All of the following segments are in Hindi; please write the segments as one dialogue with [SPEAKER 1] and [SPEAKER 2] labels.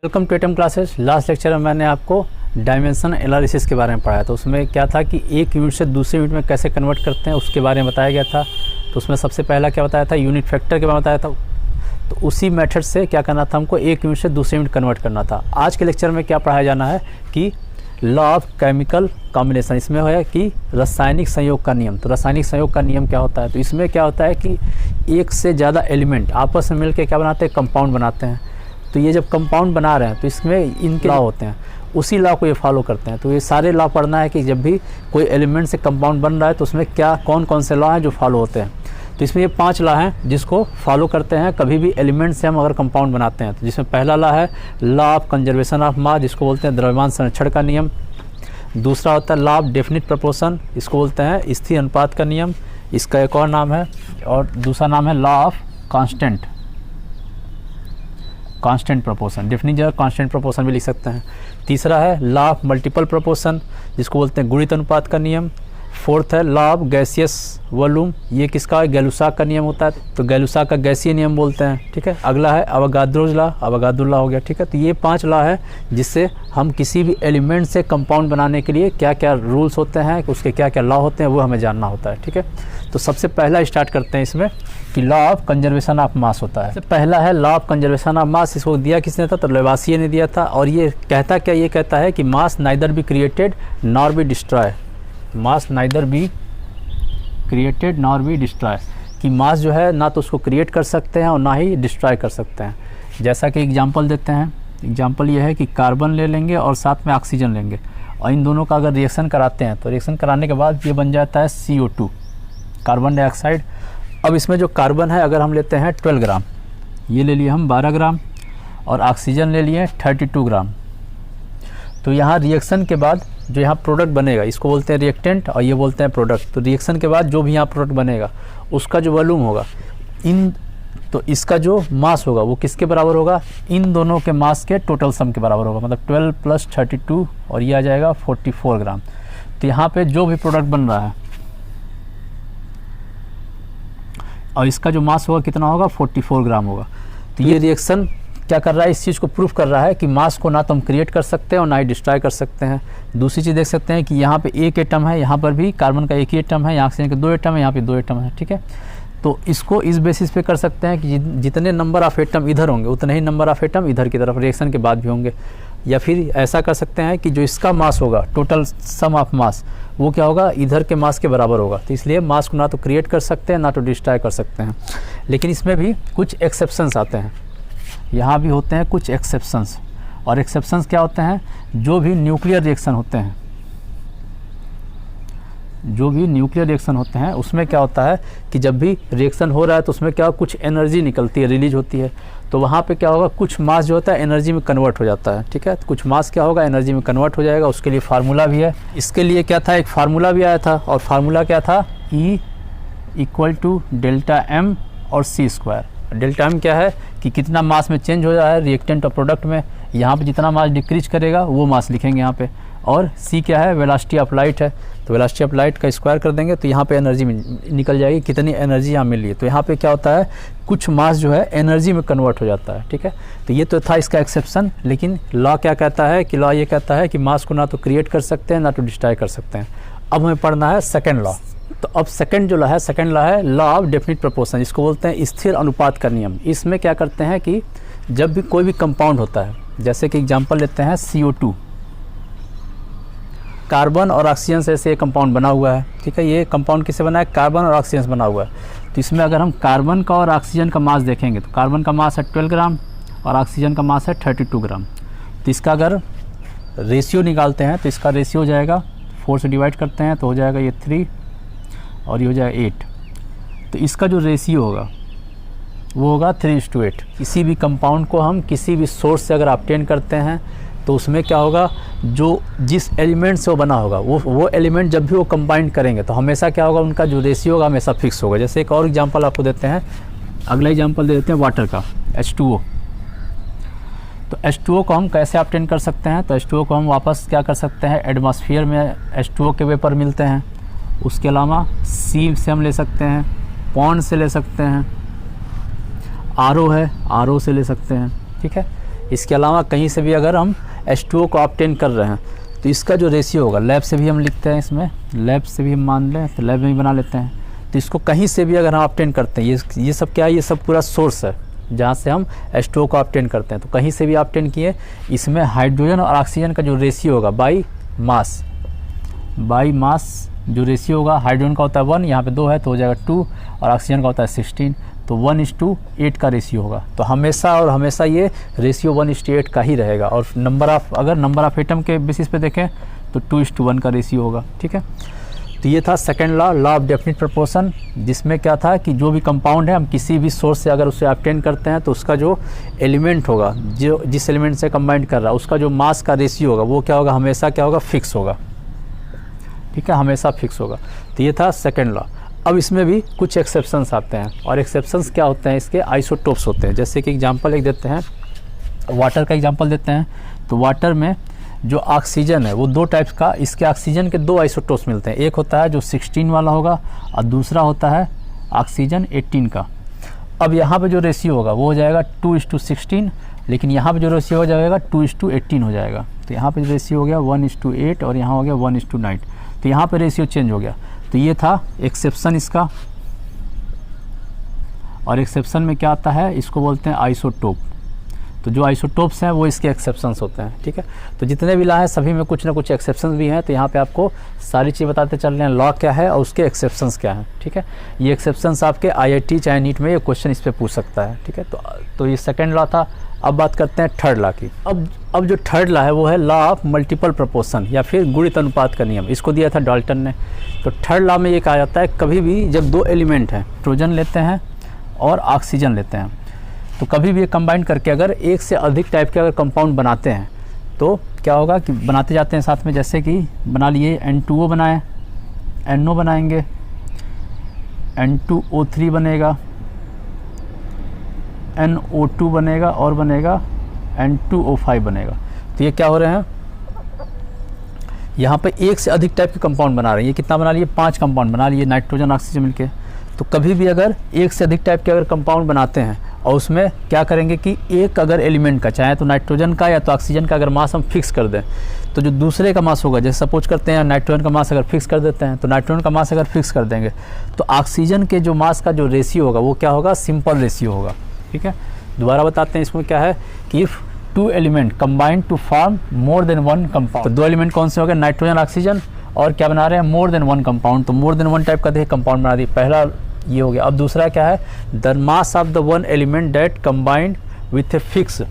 [SPEAKER 1] Welcome to Atom Classes. Last lecture में मैंने आपको डायमेंशन एनालिसिस के बारे में पढ़ाया था। उसमें क्या था कि एक यूनिट से दूसरे यूनिट में कैसे कन्वर्ट करते हैं उसके बारे में बताया गया था। तो उसमें सबसे पहला क्या बताया था, यूनिट फैक्टर के बारे में बताया था। तो उसी मेथड से क्या करना था, हमको एक यूनिट से दूसरे यूनिट कन्वर्ट करना था। आज के लेक्चर में क्या पढ़ाया जाना है कि लॉ ऑफ केमिकल कॉम्बिनेशन। इसमें है कि रासायनिक संयोग का नियम। तो रासायनिक संयोग का नियम क्या होता है, तो इसमें क्या होता है कि एक से ज़्यादा एलिमेंट आपस में मिलकर क्या बनाते हैं, कंपाउंड बनाते हैं। तो ये जब कंपाउंड बना रहे हैं तो इसमें इनके लॉ होते हैं, उसी लॉ को ये फॉलो करते हैं। तो ये सारे लॉ पढ़ना है कि जब भी कोई एलिमेंट से कंपाउंड बन रहा है तो उसमें क्या कौन कौन से लॉ हैं जो फॉलो होते हैं। तो इसमें ये 5 लॉ हैं जिसको फॉलो करते हैं कभी भी एलिमेंट से हम अगर कंपाउंड बनाते हैं। तो जिसमें पहला लॉ है law of conservation of mass, जिसको बोलते हैं द्रव्यमान संरक्षण का नियम। दूसरा होता है लॉ ऑफ डेफिनिट प्रोपोर्शन, इसको बोलते हैं स्थिर अनुपात का नियम, इसका एक और नाम है। और दूसरा नाम है law of constant proportion, definite जगह कांस्टेंट प्रोपोर्शन भी लिख सकते हैं। तीसरा है लॉ ऑफ मल्टीपल प्रोपोर्शन, जिसको बोलते हैं गुणित अनुपात का नियम। फोर्थ है लॉ ऑफ गैसियस वॉल्यूम, ये किसका है, गैलुसाक का नियम होता है। तो गैलुसाक का गैसीय नियम बोलते हैं, ठीक है। अगला है अवगाद्रोज लॉ, अवगाद्रो लॉ हो गया, ठीक है। तो ये 5 लॉ है जिससे हम किसी भी एलिमेंट से कंपाउंड बनाने के लिए क्या क्या रूल्स होते हैं, उसके क्या क्या लॉ होते हैं, वो हमें जानना होता है, ठीक है। तो सबसे पहला स्टार्ट करते हैं इसमें कि law of conservation of mass होता है। पहला है law of conservation of mass, इसको दिया किसने था, तो लेवासिए ने दिया था। और ये कहता क्या, ये कहता है कि mass neither be created nor be destroy, mass neither be created nor be destroy, कि मास जो है ना तो उसको क्रिएट कर सकते हैं और ना ही डिस्ट्रॉय कर सकते हैं। जैसा कि एग्जांपल देते हैं, एग्जांपल ये है कि कार्बन ले लेंगे और साथ में ऑक्सीजन लेंगे और इन दोनों का अगर रिएक्शन कराते हैं तो रिएक्शन कराने के बाद ये बन जाता है CO2, कार्बन डाइऑक्साइड। अब इसमें जो कार्बन है अगर हम लेते हैं 12 ग्राम, ये ले लिए हम 12 ग्राम और ऑक्सीजन ले लिए 32 ग्राम। तो यहाँ रिएक्शन के बाद जो यहाँ प्रोडक्ट बनेगा इसको बोलते हैं रिएक्टेंट और ये बोलते हैं प्रोडक्ट। तो रिएक्शन के बाद जो भी यहाँ प्रोडक्ट बनेगा उसका जो वॉल्यूम होगा तो इसका जो मास होगा वो किसके बराबर होगा, इन दोनों के मास के टोटल सम के बराबर होगा। मतलब 12 + 32 और ये आ जाएगा 44 ग्राम। तो यहाँ पे जो भी प्रोडक्ट बन रहा है और इसका जो मास होगा कितना होगा, 44 ग्राम होगा। तो ये रिएक्शन क्या कर रहा है, इस चीज़ को प्रूफ कर रहा है कि मास को ना तो हम क्रिएट कर सकते हैं और ना ही डिस्ट्रॉय कर सकते हैं। दूसरी चीज़ देख सकते हैं कि यहाँ पे एक एटम है, यहाँ पर भी कार्बन का एक ही एटम है, यहाँ ऑक्सीजन के 2 एटम है, यहाँ पे 2 एटम है, ठीक है। तो इसको इस बेसिस पे कर सकते हैं कि जितने नंबर ऑफ एटम इधर होंगे उतने ही नंबर ऑफ एटम इधर की तरफ रिएक्शन के बाद भी होंगे। या फिर ऐसा कर सकते हैं कि जो इसका मास होगा, टोटल सम ऑफ मास, वो क्या होगा, इधर के मास के बराबर होगा। तो इसलिए मास को ना तो क्रिएट कर सकते हैं ना तो डिस्ट्रॉय कर सकते हैं। लेकिन इसमें भी कुछ एक्सेप्शंस आते हैं, यहाँ भी होते हैं कुछ एक्सेप्शंस। और एक्सेप्शंस क्या होते हैं, जो भी न्यूक्लियर रिएक्शन होते हैं, जो भी न्यूक्लियर रिएक्शन होते हैं उसमें क्या होता है कि जब भी रिएक्शन हो रहा है तो उसमें क्या कुछ एनर्जी निकलती है, रिलीज होती है। तो वहाँ पे क्या होगा, कुछ मास जो होता है एनर्जी में कन्वर्ट हो जाता है, ठीक है। तो कुछ मास क्या होगा, एनर्जी में कन्वर्ट हो जाएगा। उसके लिए फार्मूला भी है, इसके लिए क्या था, एक फार्मूला भी आया था। और फार्मूला क्या था, E = ΔM और C²। ΔM क्या है कि कितना मास में चेंज हो रहा है रिएक्टेंट और प्रोडक्ट में, यहाँ पे जितना मास डिक्रीज करेगा वो मास लिखेंगे यहाँ पे। और C क्या है, वेलोसिटी ऑफ लाइट है, तो वेलोसिटी ऑफ लाइट का स्क्वायर कर देंगे तो यहाँ पे एनर्जी निकल जाएगी, कितनी एनर्जी यहाँ मिल रही है। तो यहाँ पे क्या होता है, कुछ मास जो है एनर्जी में कन्वर्ट हो जाता है, ठीक है। तो ये तो था इसका एक्सेप्शन। लेकिन लॉ क्या कहता है कि लॉ ये कहता है कि मास को ना तो क्रिएट कर सकते हैं ना तो डिस्ट्रॉय कर सकते हैं। अब हमें पढ़ना है सेकेंड लॉ। तो अब सेकंड जो लॉ है, सेकंड लॉ है लॉ ऑफ डेफिनिट प्रोपोर्शन, जिसको बोलते हैं स्थिर अनुपात का नियम। इसमें क्या करते हैं कि जब भी कोई भी कंपाउंड होता है, जैसे कि एग्जांपल लेते हैं CO2, कार्बन और ऑक्सीजन से कंपाउंड बना हुआ है, ठीक है। ये कंपाउंड किससे बना है, कार्बन और ऑक्सीजन से बना हुआ है। तो इसमें अगर हम कार्बन का और ऑक्सीजन का मास देखेंगे तो कार्बन का मास है 12 ग्राम और ऑक्सीजन का मास है 32 ग्राम। तो इसका अगर रेशियो निकालते हैं तो इसका रेशियो हो जाएगा, 4 से डिवाइड करते हैं तो हो जाएगा ये 3 और ये हो जाएगा 8। तो इसका जो रेशियो होगा वो होगा 3:8। किसी भी कंपाउंड को हम किसी भी सोर्स से अगर ऑब्टेन करते हैं तो उसमें क्या होगा, जो जिस एलिमेंट से वो बना होगा वो एलिमेंट जब भी वो कंबाइन करेंगे तो हमेशा क्या होगा, उनका जो रेशियो होगा हमेशा फिक्स होगा। जैसे एक और एग्जांपल आपको देते हैं, अगला एग्जांपल दे देते हैं वाटर का, H2O। तो H2O को हम कैसे ऑब्टेन कर सकते हैं, तो H2O को हम वापस क्या कर सकते हैं, एटमॉस्फेयर में H2O के वेपर मिलते हैं। उसके अलावा सी से हम ले सकते हैं, पॉन्ड से ले सकते हैं, RO है, RO से ले सकते हैं, ठीक है। इसके अलावा कहीं से भी अगर हम H2O को ऑब्टेन कर रहे हैं तो इसका जो रेशियो होगा, लैब से भी हम लिखते हैं, इसमें लैब से भी हम मान लें तो लैब में भी बना लेते हैं, तो इसको कहीं से भी अगर हम ऑब्टेन करते हैं, ये सब क्या है, ये सब पूरा सोर्स है जहाँ से हम H2O को ऑब्टेन करते हैं, तो कहीं से भी ऑब्टेन किए, इसमें हाइड्रोजन और ऑक्सीजन का जो रेशियो होगा बाई मास जो रेशियो होगा, हाइड्रोजन का होता है 1, यहाँ पे 2 है तो हो जाएगा 2, और ऑक्सीजन का होता है 16, तो 1:8 का रेशियो होगा। तो हमेशा और हमेशा ये रेशियो 1:8 का ही रहेगा। और अगर नंबर ऑफ एटम के बेसिस पे देखें तो 2:1 का रेशियो होगा। ठीक है, तो ये था second law of definite proportion, जिसमें क्या था कि जो भी कंपाउंड है हम किसी भी सोर्स से अगर उसे ऑब्टेन करते हैं तो उसका जो एलिमेंट होगा, जो जिस एलिमेंट से कंबाइन कर रहा है, उसका जो मास का रेशियो होगा वो क्या होगा, हमेशा क्या होगा, फिक्स होगा। ठीक है, हमेशा फिक्स होगा। तो ये था सेकंड लॉ। अब इसमें भी कुछ एक्सेप्शंस आते हैं, और एक्सेप्शंस क्या होते हैं, इसके आइसोटोप्स होते हैं। जैसे कि एग्जांपल एक देते हैं, वाटर का एग्जांपल देते हैं, तो वाटर में जो ऑक्सीजन है वो 2 टाइप्स का, इसके ऑक्सीजन के 2 आइसोटोप्स मिलते हैं। एक होता है जो 16 वाला होगा और दूसरा होता है ऑक्सीजन 18 का। अब यहाँ पे जो रेशियो होगा वो हो जाएगा 2:16, लेकिन यहाँ पे जो रेशियो हो जाएगा 2:18 हो जाएगा। तो यहाँ पे जो रेशियो हो गया 1:8 और यहाँ हो गया 1:9, तो यहाँ पे रेशियो चेंज हो गया। तो ये था एक्सेप्शन इसका। और एक्सेप्शन में क्या आता है, इसको बोलते हैं आइसोटोप। तो जो आइसोटोप्स हैं वो इसके एक्सेप्शंस होते हैं। ठीक है, तो जितने भी लॉ हैं सभी में कुछ ना कुछ एक्सेप्शंस भी हैं। तो यहाँ पे आपको सारी चीज़ बताते चल रहे हैं, लॉ क्या है और उसके एक्सेप्शंस क्या हैं। ठीक है, ये एक्सेप्शंस आपके IIT चाहे नीट में ये क्वेश्चन इस पर पूछ सकता है। ठीक है, तो ये सेकेंड लॉ था। अब बात करते हैं थर्ड लॉ की। अब जो थर्ड लॉ है वो है लॉ ऑफ मल्टीपल प्रोपोर्शन या फिर गुणित अनुपात का नियम। इसको दिया था डाल्टन ने। तो थर्ड लॉ में ये कहा जाता है, कभी भी जब 2 एलिमेंट हैं, नाइट्रोजन लेते हैं और ऑक्सीजन लेते हैं, तो कभी भी ये कंबाइन करके अगर एक से अधिक टाइप के अगर कंपाउंड बनाते हैं तो क्या होगा कि बनाते जाते हैं साथ में। जैसे कि बना लिए N2O बनाए, NO बनाएंगे, N2O3 बनेगा, NO2 बनेगा और बनेगा N2O5 बनेगा। तो ये क्या हो रहे हैं, यहाँ पे एक से अधिक टाइप के कंपाउंड बना रहे हैं। ये कितना बना लिए, 5 कंपाउंड बना लिए, नाइट्रोजन ऑक्सीजन मिलके। तो कभी भी अगर एक से अधिक टाइप के अगर कंपाउंड बनाते हैं और उसमें क्या करेंगे कि एक अगर एलिमेंट का, चाहे तो नाइट्रोजन का या तो ऑक्सीजन का, अगर मास हम फिक्स कर दें तो जो दूसरे का मास होगा, जैसे सपोज करते हैं नाइट्रोजन का मास अगर फिक्स कर देते हैं, तो नाइट्रोजन का मास अगर फिक्स कर देंगे तो ऑक्सीजन के जो मास का जो रेशियो होगा वो क्या होगा, सिंपल रेशियो होगा। ठीक है, दोबारा बताते हैं, इसमें क्या है कि if 2 element combine to form more than 1 compound, तो 2 एलिमेंट कौन से हो गए, नाइट्रोजन ऑक्सीजन, और क्या बना रहे हैं, मोर देन 1 कंपाउंड। तो मोर देन 1 टाइप का देखिए कंपाउंड बना दिए, पहला ये हो गया। अब दूसरा क्या है, the mass of the 1 element that combined with a fix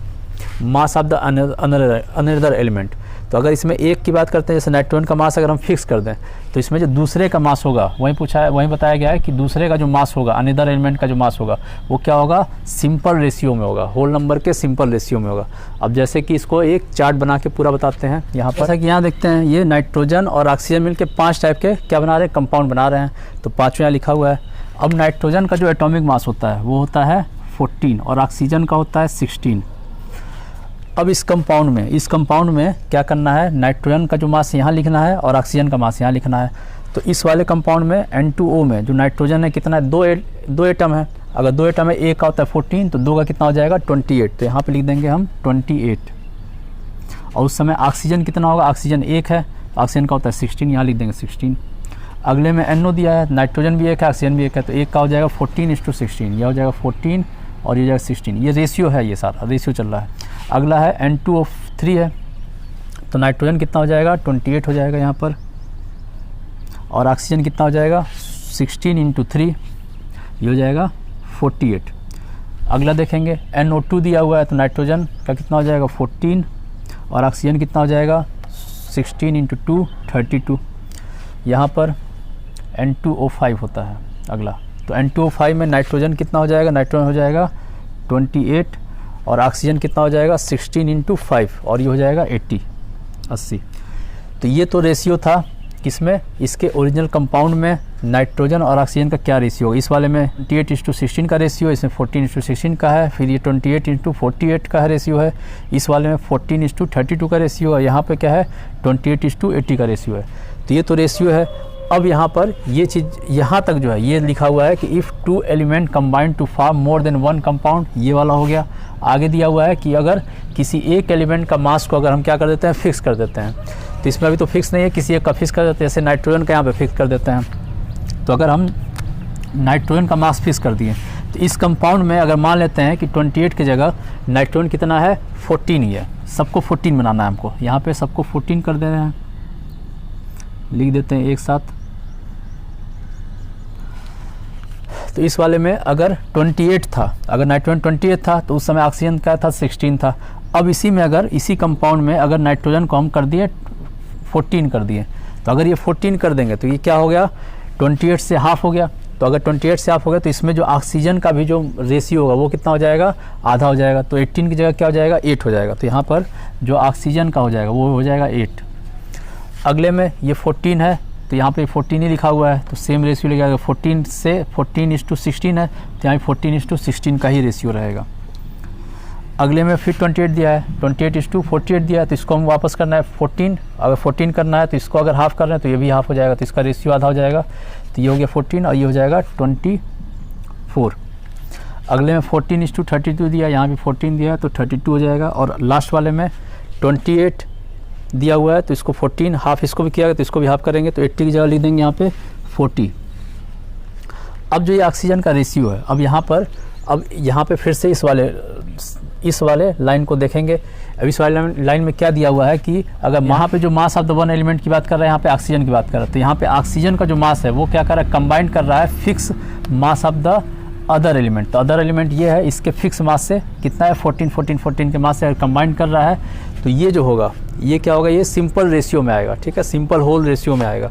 [SPEAKER 1] mass of the another element. तो अगर इसमें एक की बात करते हैं, जैसे नाइट्रोजन का मास अगर हम फिक्स कर दें तो इसमें जो दूसरे का मास होगा वहीं बताया गया है कि दूसरे का जो मास होगा, अनदर एलिमेंट का जो मास होगा वो क्या होगा, सिंपल रेशियो में होगा, होल नंबर के सिंपल रेशियो में होगा। अब जैसे कि इसको एक चार्ट बना के पूरा बताते हैं यहाँ पर। जैसा कि यहाँ देखते हैं, ये नाइट्रोजन और ऑक्सीजन मिलकर 5 टाइप के क्या बना रहे हैं, कंपाउंड बना रहे हैं। तो 5 यहाँ लिखा हुआ है। अब नाइट्रोजन का जो एटॉमिक मास होता है वो होता है 14 और ऑक्सीजन का होता है 16। अब इस कंपाउंड में क्या करना है, नाइट्रोजन का जो मास यहाँ लिखना है और ऑक्सीजन का मास यहाँ लिखना है। तो इस वाले कंपाउंड में N2O में जो नाइट्रोजन है कितना है, 2 एटम है। अगर 2 एटम है, एक का होता है 14, तो 2 का कितना हो जाएगा 28। तो यहाँ पे लिख देंगे हम 28। और उस समय ऑक्सीजन कितना होगा, ऑक्सीजन 1 है, ऑक्सीजन का होता है 16, यहाँ लिख देंगे 16। अगले में NO दिया है, नाइट्रोजन भी 1 है, ऑक्सीजन भी 1 है, तो एक का हो जाएगा 14:16, यह हो जाएगा 14 और ये जाएगा 16। ये रेशियो है, ये सारा रेशियो चल रहा है। अगला है N2O3 है, तो नाइट्रोजन कितना हो जाएगा 28 हो जाएगा यहाँ पर, और ऑक्सीजन कितना हो जाएगा 16 × 3, ये हो जाएगा 48। अगला देखेंगे NO2 दिया हुआ है, तो नाइट्रोजन का कितना हो जाएगा 14 और ऑक्सीजन कितना हो जाएगा 16 × 2 32। यहाँ पर N2O5 होता है अगला, तो N2O5 में नाइट्रोजन कितना हो जाएगा, नाइट्रोजन हो जाएगा 28 और ऑक्सीजन कितना हो जाएगा 16 × 5 और ये हो जाएगा 80। तो ये तो रेशियो था किसमें, इसके ओरिजिनल कंपाउंड में नाइट्रोजन और ऑक्सीजन का क्या रेशियो होगा। इस वाले में 28:16 का रेशियो, इसमें 14:16 का है, फिर ये 28 × 48 का रेशियो है, इस वाले में 14:32 का रेशियो है, यहाँ पे क्या है 28:80 का रेशियो है। तो ये तो रेशियो है। अब यहाँ पर ये चीज़ यहाँ तक जो है ये लिखा हुआ है कि if 2 element combine to form more than 1 compound, ये वाला हो गया। आगे दिया हुआ है कि अगर किसी एक एलिमेंट का मास को अगर हम क्या कर देते हैं, फिक्स कर देते हैं, तो इसमें अभी तो फिक्स नहीं है, किसी एक का फिक्स कर देते हैं, जैसे नाइट्रोजन का यहाँ पे फिक्स कर देते हैं। तो अगर हम नाइट्रोजन का मास फिक्स कर दिए तो इस कंपाउंड में अगर मान लेते हैं कि 28 की जगह नाइट्रोजन कितना है, 14 ही है, सबको 14 बनाना है हमको। यहाँ पे सबको 14 कर दे रहे हैं, लिख देते हैं एक साथ। तो इस वाले में अगर 28 था, अगर नाइट्रोजन 28 था तो उस समय ऑक्सीजन क्या था, 16 था। अब इसी में अगर इसी कंपाउंड में अगर नाइट्रोजन को हम कर दिए 14 कर दिए, तो अगर ये 14 कर देंगे तो ये क्या हो गया, 28 से हाफ हो गया। तो अगर 28 से हाफ हो गया तो इसमें जो ऑक्सीजन का भी जो रेशियो होगा वो कितना हो जाएगा, आधा हो जाएगा। तो 18 की जगह क्या हो जाएगा, 8 हो जाएगा। तो यहाँ पर जो ऑक्सीजन का हो जाएगा वो हो जाएगा 8। अगले में ये 14 है तो यहाँ पे 14 ही लिखा हुआ है, तो सेम रेशियो लिखा जाएगा। 14 से 14:16 है तो यहाँ 14:16 का ही रेशियो रहेगा। अगले में फिर 28 दिया है, 28:48 दिया है, तो इसको हम वापस करना है 14। अगर 14 करना है तो इसको अगर हाफ कर रहे हैं तो ये भी हाफ हो जाएगा, तो इसका रेशियो आधा हो जाएगा। तो ये हो गया 14 और ये हो जाएगा 24। अगले में 14:32 दिया, यहाँ भी 14 दिया है तो 32 हो जाएगा। और लास्ट वाले में 28 दिया हुआ है तो इसको 14 हाफ इसको भी किया तो इसको भी हाफ करेंगे, तो 80 की जगह लिख देंगे यहाँ पे 40। अब जो ये ऑक्सीजन का रेशियो है, अब यहाँ पे फिर से इस वाले लाइन को देखेंगे। अब इस वाले लाइन में क्या दिया हुआ है कि अगर वहाँ पे जो mass of the one element की बात कर रहे हैं, यहाँ पे ऑक्सीजन की बात कर रहे हैं, तो यहाँ पे ऑक्सीजन का जो मास है वो क्या कर रहा है, कंबाइन कर रहा है fix mass of the other element. तो अदर एलिमेंट ये है, इसके फिक्स मास से कितना है, 14 के मास से कंबाइन कर रहा है। तो ये जो होगा ये क्या होगा, ये सिंपल रेशियो में आएगा, ठीक है, सिंपल होल रेशियो में आएगा।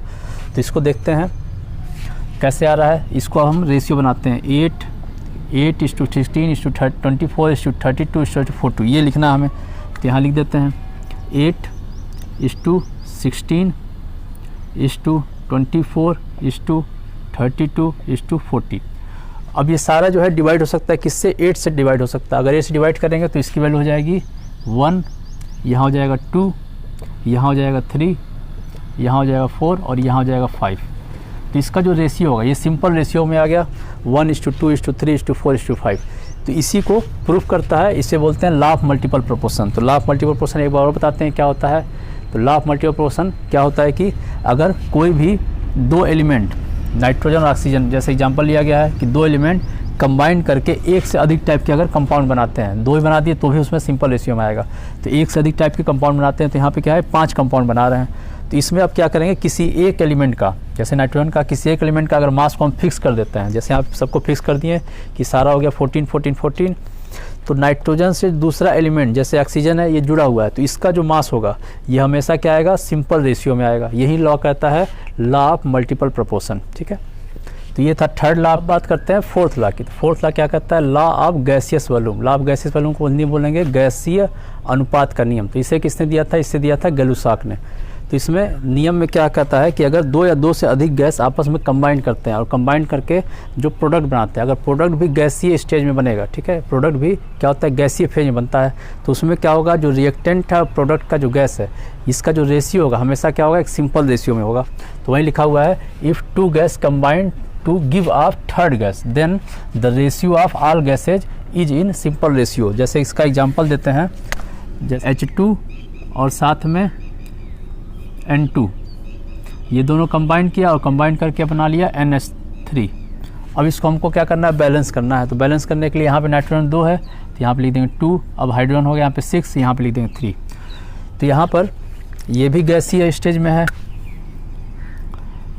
[SPEAKER 1] तो इसको देखते हैं कैसे आ रहा है। इसको हम रेशियो बनाते हैं 8:16:24:32:42 ये लिखना हमें। तो यहाँ लिख देते हैं 8:16:24:32:40। अब ये सारा जो है डिवाइड हो सकता है किससे, 8 से डिवाइड हो सकता है। अगर 8 से डिवाइड करेंगे तो इसकी वैल्यू हो जाएगी 1, यहाँ हो जाएगा 2, यहाँ हो जाएगा 3, यहाँ हो जाएगा 4 और यहाँ हो जाएगा 5। तो इसका जो रेशियो होगा ये सिंपल रेशियो में आ गया 1:2:3:4:5। तो इसी को प्रूफ करता है, इसे बोलते हैं लॉ ऑफ मल्टीपल प्रोपोर्शन। तो लॉ ऑफ मल्टीपल प्रोपोर्शन एक बार और बताते हैं क्या होता है। तो लॉ ऑफ मल्टीपल प्रोपोर्शन क्या होता है कि अगर कोई भी दो एलिमेंट नाइट्रोजन और ऑक्सीजन, जैसे एग्जांपल लिया गया है कि दो एलिमेंट कंबाइन करके एक से अधिक टाइप के अगर कंपाउंड बनाते हैं, दो ही बना दिए तो भी उसमें सिंपल रेशियो में आएगा। तो एक से अधिक टाइप के कंपाउंड बनाते हैं तो यहाँ पे क्या है, 5 कंपाउंड बना रहे हैं। तो इसमें अब क्या करेंगे, किसी एक एलिमेंट का, जैसे नाइट्रोजन का किसी एक एलिमेंट का अगर मास को हम फिक्स कर देते हैं, जैसे आप सबको फिक्स कर दिए कि सारा हो गया 14, तो नाइट्रोजन से दूसरा एलिमेंट जैसे ऑक्सीजन है ये जुड़ा हुआ है, तो इसका जो मास होगा ये हमेशा क्या आएगा, सिंपल रेशियो में आएगा। यही लॉ कहता है लॉ ऑफ मल्टीपल प्रोपोर्शन, ठीक है। तो ये था थर्ड लॉ। बात करते हैं फोर्थ लॉ की। तो फोर्थ लॉ क्या कहता है, law of gaseous volume. Law of gaseous volume को हिंदी में बोलेंगे गैसीय अनुपात का नियम। तो इसे किसने दिया था, इससे दिया था गलुसाक ने। तो इसमें नियम में क्या कहता है कि अगर दो या दो से अधिक गैस आपस में कंबाइन करते हैं और कंबाइन करके जो प्रोडक्ट बनाते हैं, अगर प्रोडक्ट भी गैसीय स्टेज में बनेगा, ठीक है, प्रोडक्ट भी क्या होता है गैसीय फेज में बनता है, तो उसमें क्या होगा, जो रिएक्टेंट है प्रोडक्ट का जो गैस है इसका जो रेशियो होगा हमेशा क्या होगा, एक सिंपल रेशियो में होगा। तो वहीं लिखा हुआ है if two gas combined to give off third gas then the ratio of all gases is in simple ratio. जैसे इसका एग्जांपल देते हैं, जैसे H2 और साथ में N2, ये दोनों कंबाइन किया और कंबाइन करके बना लिया NH3। अब इसको हमको क्या करना है, बैलेंस करना है। तो बैलेंस करने के लिए यहाँ पे नाइट्रोजन 2 है तो यहाँ पे लिख देंगे 2, अब हाइड्रोजन हो गया यहाँ पे 6, यहाँ पे लिख देंगे 3। तो यहाँ पर ये भी गैसीय स्टेज में है,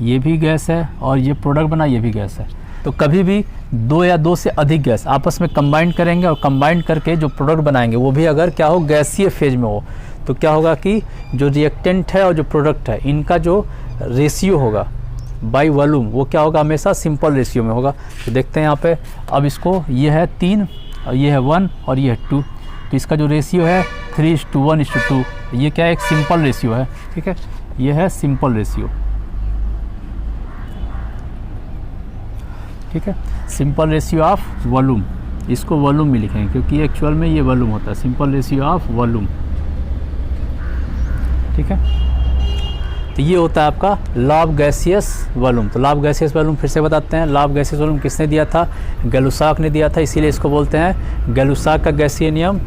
[SPEAKER 1] ये भी गैस है और ये प्रोडक्ट बना ये भी गैस है। तो कभी भी दो या दो से अधिक गैस आपस में कंबाइन करेंगे और कंबाइन करके जो प्रोडक्ट बनाएंगे वो भी अगर क्या हो, गैसीय फेज में हो, तो क्या होगा कि जो रिएक्टेंट है और जो प्रोडक्ट है इनका जो रेशियो होगा बाई वॉल्यूम वो क्या होगा, हमेशा सिंपल रेशियो में होगा। तो देखते हैं यहाँ पे, अब इसको ये है 3 और ये है 1 और ये है 2, तो इसका जो रेशियो है 3:1:2, ये क्या है, एक सिंपल रेशियो है, ठीक है, ये है सिंपल रेशियो, ठीक है, सिंपल रेशियो ऑफ वॉल्यूम। इसको वॉल्यूम भी लिखेंगे क्योंकि एक्चुअल में ये वॉल्यूम होता है, सिंपल रेशियो ऑफ वॉल्यूम, ठीक है। तो ये होता है आपका लॉ ऑफ गैसियस वॉल्यूम। तो लॉ ऑफ गैसियस वॉल्यूम फिर से बताते हैं। लॉ ऑफ गैसियस वॉल्यूम किसने दिया था? गै-लुसाक ने दिया था, इसीलिए इसको बोलते हैं गै-लुसाक का गैसीय नियम।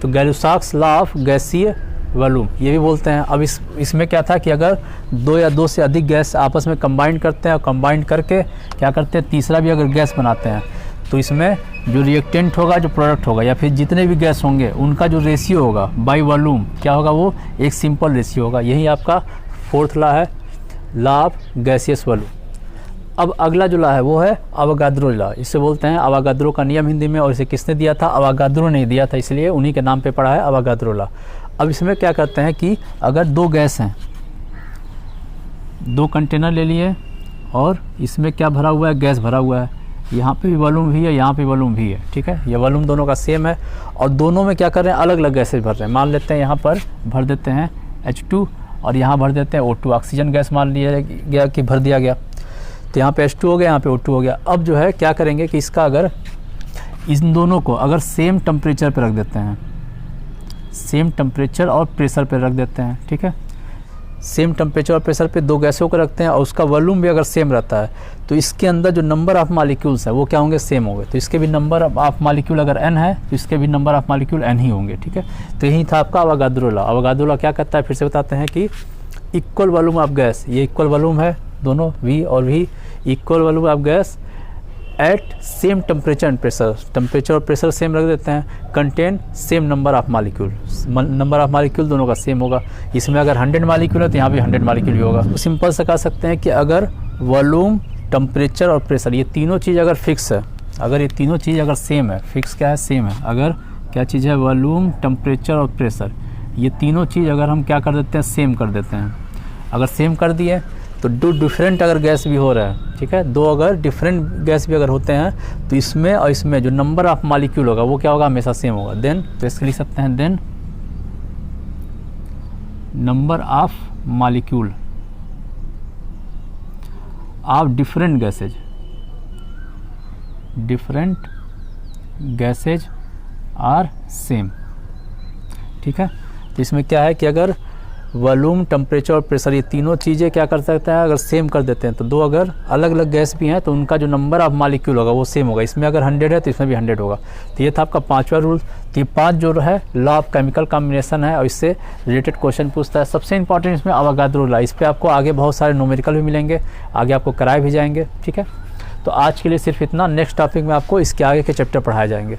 [SPEAKER 1] तो गै-लुसाक्स लॉ ऑफ गैसीय वॉल्यूम ये भी बोलते हैं। अब इसमें क्या था कि अगर दो या दो से अधिक गैस आपस में कंबाइन करते हैं और कंबाइन करके क्या करते हैं, तीसरा भी अगर गैस बनाते हैं, तो इसमें जो रिएक्टेंट होगा, जो प्रोडक्ट होगा, या फिर जितने भी गैस होंगे उनका जो रेशियो होगा बाय वॉल्यूम क्या होगा, वो एक सिंपल रेशियो होगा। यही आपका फोर्थ लॉ है, लॉ ऑफ गैसियस वॉल्यूम। अब अगला जो लॉ है वो है अवोगाद्रो लॉ। इसे बोलते हैं अवोगाद्रो का नियम हिंदी में, और इसे किसने दिया था? अवोगाद्रो ने दिया था, इसलिए उन्हीं के नाम पे पड़ा है अवोगाद्रो लॉ। अब इसमें क्या करते हैं कि अगर दो गैस हैं, दो कंटेनर ले लिए और इसमें क्या भरा हुआ है? गैस भरा हुआ है। यहाँ पे भी वॉल्यूम भी है, यहाँ पे वॉल्यूम भी है, ठीक है। ये वॉल्यूम दोनों का सेम है और दोनों में क्या कर रहे हैं? अलग अलग गैसेज भर रहे हैं। मान लेते हैं यहाँ पर भर देते हैं H2 और यहाँ भर देते हैं O2, ऑक्सीजन गैस मान लिया गया कि भर दिया गया। तो यहाँ पे H2 हो गया, यहाँ पे O2 हो गया। अब जो है क्या करेंगे कि इसका अगर इन दोनों को अगर सेम टेम्परेचर पर रख देते हैं, सेम टेम्परेचर और प्रेशर पे रख देते हैं, ठीक है। सेम टेम्परेचर और प्रेशर पे दो गैसों को रखते हैं और उसका वॉल्यूम भी अगर सेम रहता है, तो इसके अंदर जो नंबर ऑफ मॉलिक्यूल्स है वो क्या होंगे? सेम होंगे। तो इसके भी नंबर ऑफ मॉलिक्यूल अगर n है तो इसके भी नंबर ऑफ मॉलिक्यूल n ही होंगे, ठीक है। तो यही था आपका अवोगाद्रो लॉ। अवोगाद्रो लॉ क्या कहता है? फिर से बताते हैं कि इक्वल वॉल्यूम ऑफ गैस, ये इक्वल वॉल्यूम है दोनों V और V, equal volume of gas at same temperature and pressure, temperature और प्रेशर सेम रख देते हैं, contain same number of molecule, number of molecule दोनों का सेम होगा। इसमें अगर 100 मॉलिक्यूल है तो यहाँ भी 100 मॉलिक्यूल ही होगा। तो सिंपल से कह सकते हैं कि अगर वॉल्यूम, टेम्परेचर और प्रेशर ये तीनों चीज़ अगर फिक्स है, अगर ये तीनों चीज़ अगर सेम है, फिक्स क्या है? सेम है। अगर क्या चीज़ है? वॉल्यूम, टेम्परेचर और प्रेशर, ये तीनों चीज़ अगर हम क्या कर देते हैं? सेम कर देते हैं। अगर सेम कर दिए तो दो डिफरेंट अगर गैस भी हो रहा है, ठीक है, दो अगर डिफरेंट गैस भी अगर होते हैं तो इसमें और इसमें जो नंबर ऑफ मॉलिक्यूल होगा वो क्या होगा? हमेशा सेम होगा। देन तो इसके लिख सकते हैं then number of molecule of different gases are same, ठीक है। तो इसमें क्या है कि अगर वॉल्यूम, टेम्परेचर और प्रेशर ये तीनों चीज़ें क्या कर सकता है? अगर सेम कर देते हैं तो दो अगर अलग अलग गैस भी हैं तो उनका जो नंबर ऑफ मॉलिक्यूल होगा वो सेम होगा। इसमें अगर 100 है तो इसमें भी 100 होगा। तो ये था आपका 5वां रूल। तो ये 5 जो है लॉ ऑफ केमिकल कॉम्बिनेशन है और इससे रिलेटेड क्वेश्चन पूछता है। सबसे इंपॉर्टेंट इसमें अवोगाद्रो लॉ, इस पर आपको आगे बहुत सारे न्यूमेरिकल भी मिलेंगे, आगे आपको कराए भी जाएंगे, ठीक है। तो आज के लिए सिर्फ इतना। नेक्स्ट टॉपिक में आपको इसके आगे के चैप्टर पढ़ाए जाएंगे।